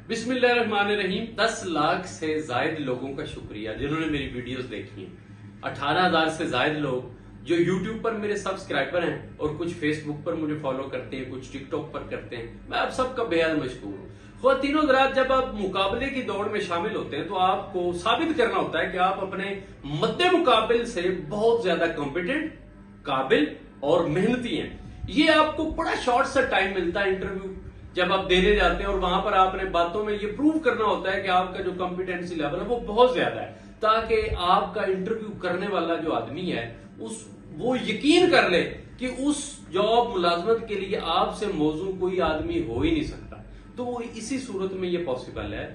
بسم اللہ الرحمن الرحیم. 10 لاکھ سے زائد لوگوں کا شکریہ جنہوں نے میری ویڈیوز دیکھی ہیں. 18,000 سے زائد لوگ جو یوٹیوب پر میرے سبسکرائبر ہیں اور کچھ فیس بک پر مجھے فالو کرتے ہیں, کچھ ٹک ٹاک پر کرتے ہیں. میں آپ سب کا بے حد مشکور ہوں. خواتین حضرات, جب آپ مقابلے کی دوڑ میں شامل ہوتے ہیں تو آپ کو ثابت کرنا ہوتا ہے کہ آپ اپنے مد مقابل سے بہت زیادہ کمپیٹنٹ, قابل اور محنتی ہیں. یہ آپ کو بڑا شارٹ سا ٹائم ملتا ہے انٹرویو جب آپ دینے جاتے ہیں, اور وہاں پر آپ نے باتوں میں یہ پروو کرنا ہوتا ہے کہ آپ کا جو کمپیٹنسی لیول ہے وہ بہت زیادہ ہے, تاکہ آپ کا انٹرویو کرنے والا جو آدمی ہے وہ یقین کر لے کہ اس جاب ملازمت کے لیے آپ سے موزوں کوئی آدمی ہو ہی نہیں سکتا. تو اسی صورت میں یہ پاسبل ہے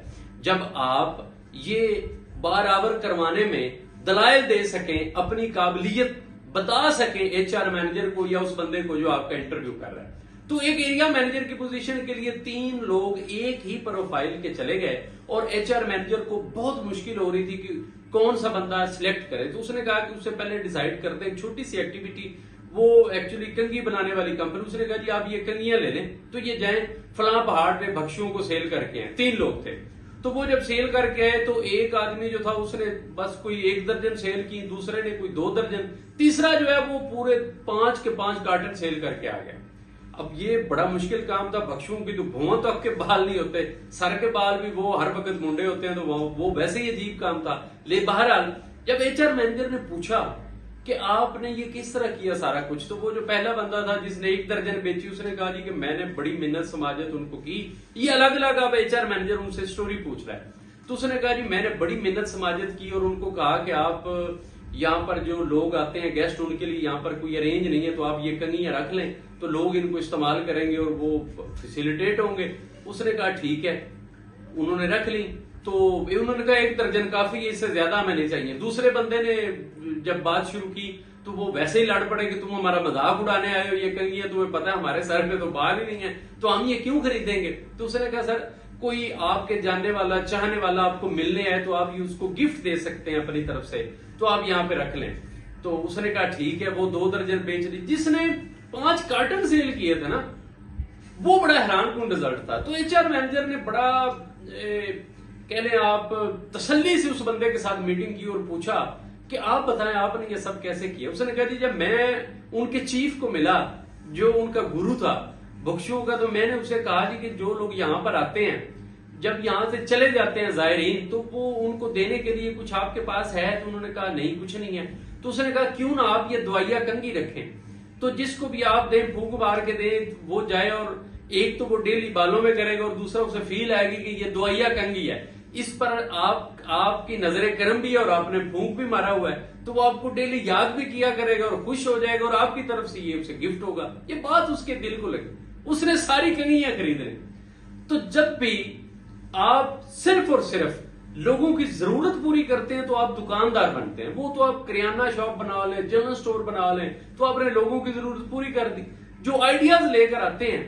جب آپ یہ برابر کروانے میں دلائل دے سکیں, اپنی قابلیت بتا سکیں ایچ آر مینیجر کو یا اس بندے کو جو آپ کا انٹرویو کر رہا ہے. تو ایک ایریا مینیجر کی پوزیشن کے لیے 3 لوگ ایک ہی پروفائل کے چلے گئے اور ایچ آر مینیجر کو بہت مشکل ہو رہی تھی کہ کون سا بندہ سلیکٹ کرے. تو اس نے کہا کہ اس سے پہلے ڈیسائیڈ کرتے ہیں چھوٹی سی ایکٹیویٹی, وہ ایکچولی کنگھی بنانے والی کمپنی. اس نے کہا جی آپ یہ کنگھیاں لے لیں, تو یہ جائیں فلاں پہاڑ پہ بھکشیوں کو سیل کر کے ہیں. 3 لوگ تھے. تو وہ جب سیل کر کے آئے تو ایک آدمی جو تھا اس نے بس کوئی 1 درجن سیل کی, دوسرے نے کوئی 2 درجن, تیسرا جو ہے وہ پورے 5 کے 5 کارٹن سیل کر کے آ گیا. اب یہ بڑا مشکل کام تھا. بھکشوں کی تو بھواں تک کے بال نہیں ہوتے, سر کے بال بھی وہ ہر وقت منڈے ہوتے ہیں, تو وہ ویسے ہی عجیب کام تھا. بہرحال جب ایچ آر مینیجر نے پوچھا کہ آپ نے یہ کس طرح کیا سارا کچھ, تو وہ جو پہلا بندہ تھا جس نے 1 درجن بیچی, اس نے کہا جی کہ میں نے بڑی محنت سماجت ان کو کی. یہ الگ الگ اب ایچ آر مینیجر ان سے سٹوری پوچھ رہا ہے. تو اس نے کہا جی میں نے بڑی محنت سماجت کی, اور ان کو کہا کہ آپ یہاں پر جو لوگ آتے ہیں گیسٹ, ان کے لیے یہاں پر کوئی ارینج نہیں ہے, تو آپ یہ کنگھیاں رکھ لیں تو لوگ ان کو استعمال کریں گے اور وہ فیسیلیٹیٹ ہوں گے. اس نے کہا ٹھیک ہے. انہوں نے رکھ لی. تو انہوں نے کہا 1 درجن کافی ہے, اس سے زیادہ ہمیں نہیں چاہیے. دوسرے بندے نے جب بات شروع کی تو وہ ویسے ہی لڑ پڑے کہ تم ہمارا مذاق اڑانے آئے ہو, یہ کنگھیاں تمہیں پتا ہے ہمارے سر پہ تو بال ہی نہیں ہے, تو ہم یہ کیوں خریدیں گے. تو اس نے کہا سر کوئی آپ کے جاننے والا چاہنے والا آپ کو ملنے آئے تو آپ اس کو گفٹ دے سکتے ہیں اپنی طرف سے, تو آپ یہاں پہ رکھ لیں. تو اس نے کہا ٹھیک ہے. وہ 2 درجن بیچ لی. جس نے 5 کارٹن سیل کیے تھے نا, وہ بڑا حیران کن رزلٹ تھا. تو ایچ آر مینیجر نے بڑا کہہ لیں آپ تسلی سے اس بندے کے ساتھ میٹنگ کی اور پوچھا کہ آپ بتائیں آپ نے یہ سب کیسے کیا. اس نے کہا جی جب میں ان کے چیف کو ملا جو ان کا گرو تھا بخشیوں کا, تو میں نے اسے کہا جی کہ جو لوگ یہاں پر آتے ہیں جب یہاں سے چلے جاتے ہیں زائرین, تو وہ ان کو دینے کے لیے کچھ آپ کے پاس ہے. تو انہوں نے کہا نہیں کچھ نہیں ہے. تو اس نے کہا کیوں نہ آپ یہ دوائیاں کنگھی رکھیں, تو جس کو بھی آپ دیں پھونک مار کے دیں, وہ جائے اور ایک تو وہ ڈیلی بالوں میں کرے گا اور دوسرا اسے فیل آئے گی کہ یہ دوائیاں کنگھی ہے. اس پر آپ کی نظر کرم بھی ہے اور آپ نے پھونک بھی مارا ہوا ہے, تو وہ آپ کو ڈیلی یاد بھی کیا کرے گا اور خوش ہو جائے گا, اور آپ کی طرف سے یہ اسے گفٹ ہوگا. یہ بات اس کے دل کو لگی. اس نے ساری کنگھیاں خرید لی. تو جب بھی آپ صرف اور صرف لوگوں کی ضرورت پوری کرتے ہیں تو آپ دکاندار بنتے ہیں. وہ تو آپ کریانہ شاپ بنا لیں, جنرل سٹور بنا لیں, تو آپ نے لوگوں کی ضرورت پوری کر دی. جو آئیڈیاز لے کر آتے ہیں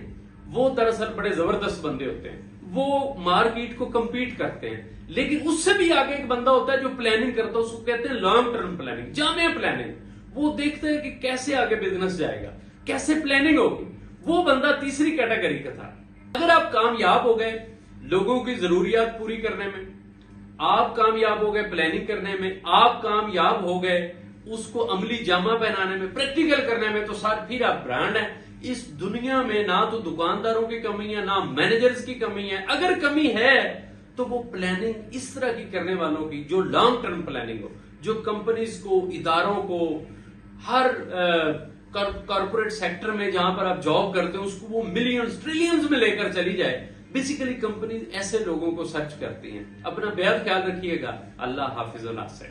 وہ دراصل بڑے زبردست بندے ہوتے ہیں. وہ مارکیٹ کو کمپیٹ کرتے ہیں, لیکن اس سے بھی آگے ایک بندہ ہوتا ہے جو پلاننگ کرتا ہے. اس کو کہتے ہیں لانگ ٹرم پلاننگ, جامع پلاننگ. وہ دیکھتے ہیں کہ کیسے آگے بزنس جائے گا, کیسے پلاننگ ہوگی. وہ بندہ تیسری کیٹیگری کا تھا. اگر آپ کامیاب ہو گئے لوگوں کی ضروریات پوری کرنے میں, آپ کامیاب ہو گئے پلاننگ کرنے میں, آپ کامیاب ہو گئے اس کو عملی جامہ پہنانے میں, پریکٹیکل کرنے میں, تو پھر آپ برانڈ ہیں. اس دنیا میں نہ تو دکانداروں کی کمی ہے نہ مینیجرز کی کمی ہے. اگر کمی ہے تو وہ پلاننگ اس طرح کی کرنے والوں کی جو لانگ ٹرم پلاننگ ہو, جو کمپنیز کو, اداروں کو, ہر کارپوریٹ سیکٹر میں جہاں پر آپ جاب کرتے ہیں اس کو وہ ملینز ٹریلینز میں لے کر چلی جائے. بیسیکلی کمپنیز ایسے لوگوں کو سرچ کرتی ہیں. اپنا بہت خیال رکھیے گا. اللہ حافظ. اللہ سے.